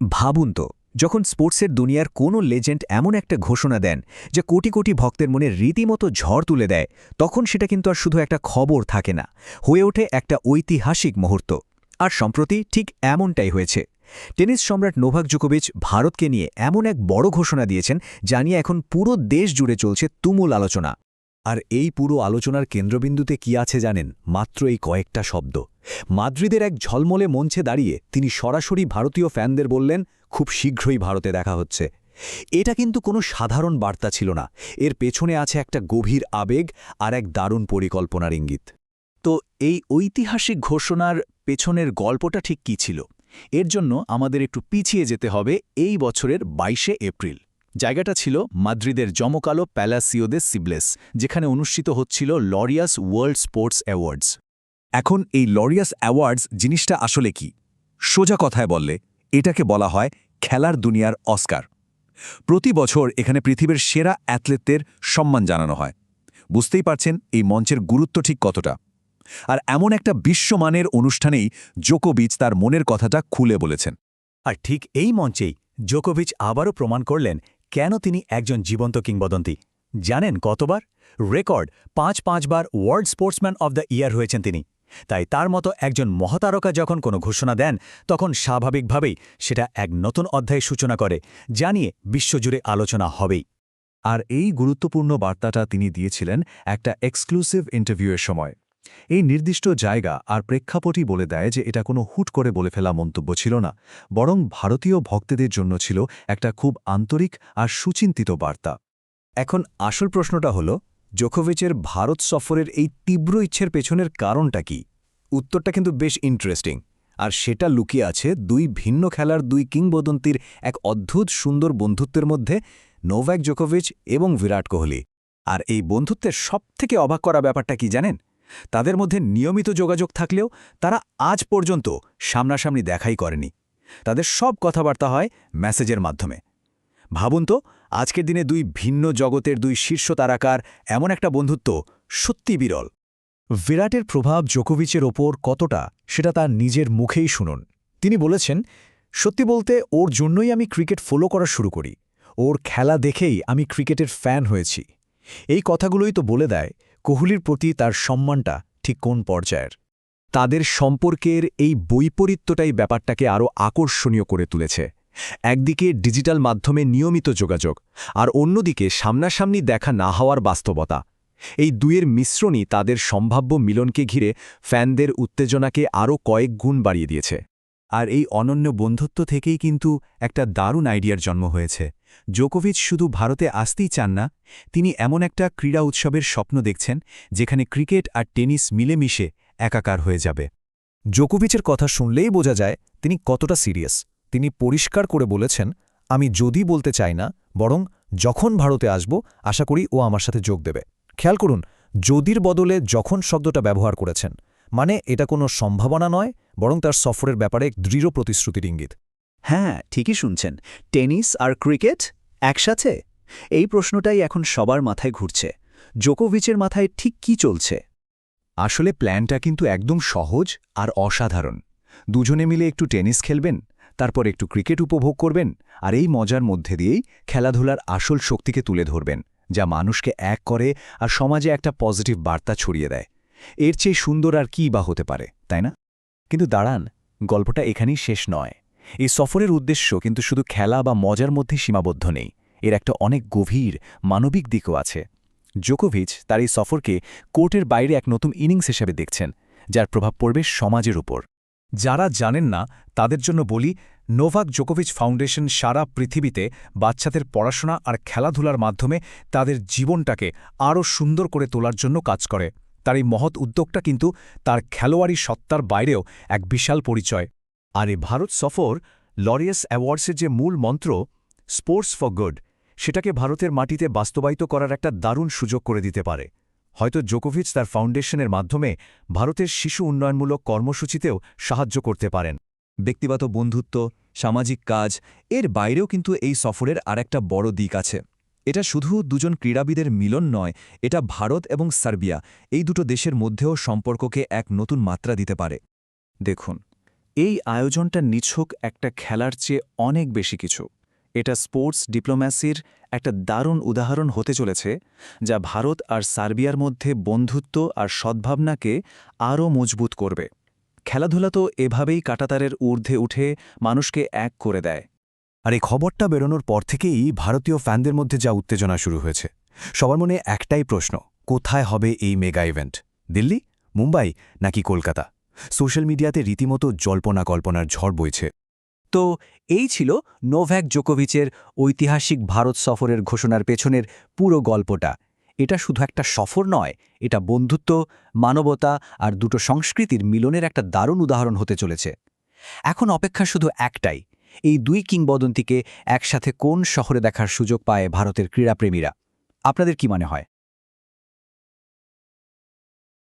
ভাবুন তো, যখন স্পোর্টসের দুনিয়ার কোনো লেজেন্ড এমন একটা ঘোষণা দেন যা কোটি কোটি ভক্তের মনে রীতিমতো ঝড় তুলে দেয়, তখন সেটা কিন্তু আর শুধু একটা খবর থাকে না, হয়ে ওঠে একটা ঐতিহাসিক মুহূর্ত। আর সম্প্রতি ঠিক এমনটাই হয়েছে। টেনিস সম্রাট নোভাক জোকোভিচ ভারতকে নিয়ে এমন এক বড় ঘোষণা দিয়েছেন যা নিয়ে এখন পুরো দেশ জুড়ে চলছে তুমুল আলোচনা। আর এই পুরো আলোচনার কেন্দ্রবিন্দুতে কি আছে জানেন? মাত্র এই কয়েকটা শব্দ। মাদ্রিদের এক ঝলমলে মঞ্চে দাঁড়িয়ে তিনি সরাসরি ভারতীয় ফ্যানদের বললেন, খুব শীঘ্রই ভারতে দেখা হচ্ছে। এটা কিন্তু কোনো সাধারণ বার্তা ছিল না, এর পেছনে আছে একটা গভীর আবেগ আর এক দারুণ পরিকল্পনার ইঙ্গিত। তো এই ঐতিহাসিক ঘোষণার পেছনের গল্পটা ঠিক কী ছিল? এর জন্য আমাদের একটু পিছিয়ে যেতে হবে এই বছরের ২২শে এপ্রিল। জায়গাটা ছিল মাদ্রিদের জমকালো প্যালাসিও দে সিবলেস, যেখানে অনুষ্ঠিত হচ্ছিল লরিয়াস ওয়ার্ল্ড স্পোর্টস অ্যাওয়ার্ডস। এখন এই লরিয়াস অ্যাওয়ার্ডস জিনিসটা আসলে কি? সোজা কথায় বললে এটাকে বলা হয় খেলার দুনিয়ার অস্কার। প্রতি বছর এখানে পৃথিবীর সেরা অ্যাথলেটদের সম্মান জানানো হয়। বুঝতেই পারছেন এই মঞ্চের গুরুত্ব ঠিক কতটা। আর এমন একটা বিশ্বমানের অনুষ্ঠানেই জোকোভিচ তার মনের কথাটা খুলে বলেছেন। আর ঠিক এই মঞ্চেই জোকোভিচ আবারও প্রমাণ করলেন কেন তিনি একজন জীবন্ত কিংবদন্তি। জানেন কতবার? রেকর্ড ৫বার world sportsman of the year হয়েছেন তিনি। তাই তার মতো একজন মহাতারকা যখন কোনো ঘোষণা দেন, তখন স্বাভাবিকভাবেই সেটা এক নতুন অধ্যায়ের সূচনা করে, জানিয়ে বিশ্বজুড়ে আলোচনা হবেই। আর এই গুরুত্বপূর্ণ বার্তাটা তিনি দিয়েছিলেন একটা এক্সক্লুসিভ ইন্টারভিউয়ের সময়। এই নির্দিষ্ট জায়গা আর প্রেক্ষাপটই বলে দেয় যে এটা কোনো হুট করে বলে ফেলা মন্তব্য ছিল না, বরং ভারতীয় ভক্তদের জন্য ছিল একটা খুব আন্তরিক আর সুচিন্তিত বার্তা। এখন আসল প্রশ্নটা হল, জোকোভিচের ভারত সফরের এই তীব্র ইচ্ছের পেছনের কারণটা কি? উত্তরটা কিন্তু বেশ ইন্টারেস্টিং। আর সেটা লুকিয়ে আছে দুই ভিন্ন খেলার দুই কিংবদন্তির এক অদ্ভুত সুন্দর বন্ধুত্বের মধ্যে, নোভাক জোকোভিচ এবং বিরাট কোহলি। আর এই বন্ধুত্বের সবথেকে অবাক করা ব্যাপারটা কি জানেন? তাদের মধ্যে নিয়মিত যোগাযোগ থাকলেও তারা আজ পর্যন্ত সামনাসামনি দেখাই করেনি। তাদের সব কথাবার্তা হয় মেসেজের মাধ্যমে। ভাবুন তো, আজকের দিনে দুই ভিন্ন জগতের দুই শীর্ষ তারকার এমন একটা বন্ধুত্ব সত্যি বিরল। বিরাটের প্রভাব জোকোভিচের ওপর কতটা, সেটা তার নিজের মুখেই শুনুন। তিনি বলেছেন, সত্যি বলতে ওর জন্যই আমি ক্রিকেট ফলো করা শুরু করি। ওর খেলা দেখেই আমি ক্রিকেটের ফ্যান হয়েছি। এই কথাগুলোই তো বলে দেয় কোহলির প্রতি তার সম্মানটা ঠিক কোন পর্যায়ের। তাদের সম্পর্কের এই বৈপরীত্যটাই ব্যাপারটাকে আরও আকর্ষণীয় করে তুলেছে। একদিকে ডিজিটাল মাধ্যমে নিয়মিত যোগাযোগ, আর অন্যদিকে সামনাসামনি দেখা না হওয়ার বাস্তবতা। এই দুইয়ের মিশ্রণই তাদের সম্ভাব্য মিলনকে ঘিরে ফ্যানদের উত্তেজনাকে আরও কয়েক গুণ বাড়িয়ে দিয়েছে। আর এই অনন্য বন্ধুত্ব থেকেই কিন্তু একটা দারুণ আইডিয়ার জন্ম হয়েছে। জোকোভিচ শুধু ভারতে আসতেই চান না, তিনি এমন একটা ক্রীড়া উৎসবের স্বপ্ন দেখছেন যেখানে ক্রিকেট আর টেনিস মিলেমিশে একাকার হয়ে যাবে। জোকোভিচের কথা শুনলেই বোঝা যায় তিনি কতটা সিরিয়াস। তিনি পরিষ্কার করে বলেছেন, আমি যদি বলতে চাই না, বরং যখন ভারতে আসব আশা করি ও আমার সাথে যোগ দেবে। খেয়াল করুন, যদির বদলে যখন শব্দটা ব্যবহার করেছেন, মানে এটা কোনো সম্ভাবনা নয়, বরং তার সফরের ব্যাপারে এক দৃঢ় প্রতিশ্রুতির ইঙ্গিত। হ্যাঁ, ঠিকই শুনছেন। টেনিস আর ক্রিকেট একসাথে? এই প্রশ্নটাই এখন সবার মাথায় ঘুরছে। জোকোভিচের মাথায় ঠিক কি চলছে? আসলে প্ল্যানটা কিন্তু একদম সহজ আর অসাধারণ। দুজনে মিলে একটু টেনিস খেলবেন, তারপর একটু ক্রিকেট উপভোগ করবেন, আর এই মজার মধ্যে দিয়েই খেলাধুলার আসল শক্তিকে তুলে ধরবেন, যা মানুষকে এক করে আর সমাজে একটা পজিটিভ বার্তা ছড়িয়ে দেয়। এর চেয়ে সুন্দর আর কী বা হতে পারে, তাই না? কিন্তু দাঁড়ান, গল্পটা এখানেই শেষ নয়। এই সফরের উদ্দেশ্য কিন্তু শুধু খেলা বা মজার মধ্যে সীমাবদ্ধ নেই, এর একটা অনেক গভীর মানবিক দিকও আছে। জোকোভিচ তার এই সফরকে কোর্টের বাইরে এক নতুন ইনিংস হিসেবে দেখছেন, যার প্রভাব পড়বে সমাজের উপর। যারা জানেন না তাদের জন্য বলি, নোভাক জোকোভিচ ফাউন্ডেশন সারা পৃথিবীতে বাচ্চাদের পড়াশোনা আর খেলাধুলার মাধ্যমে তাদের জীবনটাকে আরও সুন্দর করে তোলার জন্য কাজ করে। তার এই মহৎ উদ্যোগটা কিন্তু তার খেলোয়াড়ি সত্তার বাইরেও এক বিশাল পরিচয়। আর এই ভারত সফর, লরিয়াস অ্যাওয়ার্ডসের যে মূল মন্ত্র, স্পোর্টস ফর গুড, সেটাকে ভারতের মাটিতে বাস্তবায়িত করার একটা দারুণ সুযোগ করে দিতে পারে। হয়তো জোকোভিচ তার ফাউন্ডেশনের মাধ্যমে ভারতের শিশু উন্নয়নমূলক কর্মসূচিতেও সাহায্য করতে পারেন। ব্যক্তিগত বন্ধুত্ব, সামাজিক কাজ, এর বাইরেও কিন্তু এই সফরের আরেকটা বড় দিক আছে। এটা শুধু দুজন ক্রীড়াবিদের মিলন নয়, এটা ভারত এবং সার্বিয়া এই দুটো দেশের মধ্যেও সম্পর্ককে এক নতুন মাত্রা দিতে পারে। দেখুন, এই আয়োজনটা নিছক একটা খেলার চেয়ে অনেক বেশি কিছু। এটা স্পোর্টস ডিপ্লোম্যাসির একটা দারুণ উদাহরণ হতে চলেছে, যা ভারত আর সার্বিয়ার মধ্যে বন্ধুত্ব আর সদ্ভাবনাকে আরও মজবুত করবে। খেলাধুলা তো এভাবেই কাঁটাতারের ঊর্ধ্বে উঠে মানুষকে এক করে দেয়। আর এই খবরটা বেরোনোর পর থেকেই ভারতীয় ফ্যানদের মধ্যে যা উত্তেজনা শুরু হয়েছে। সবার মনে একটাই প্রশ্ন, কোথায় হবে এই মেগা ইভেন্ট? দিল্লি, মুম্বাই নাকি কলকাতা? সোশ্যাল মিডিয়াতে রীতিমতো জল্পনা কল্পনার ঝড় বইছে। তো এই ছিল নোভ্যাক জোকোভিচের ঐতিহাসিক ভারত সফরের ঘোষণার পেছনের পুরো গল্পটা। এটা শুধু একটা সফর নয়, এটা বন্ধুত্ব, মানবতা আর দুটো সংস্কৃতির মিলনের একটা দারুণ উদাহরণ হতে চলেছে। এখন অপেক্ষা শুধু একটাই, এই দুই কিংবদন্তিকে একসাথে কোন শহরে দেখার সুযোগ পায় ভারতের ক্রীড়াপ্রেমীরা। আপনাদের কি মনে হয়?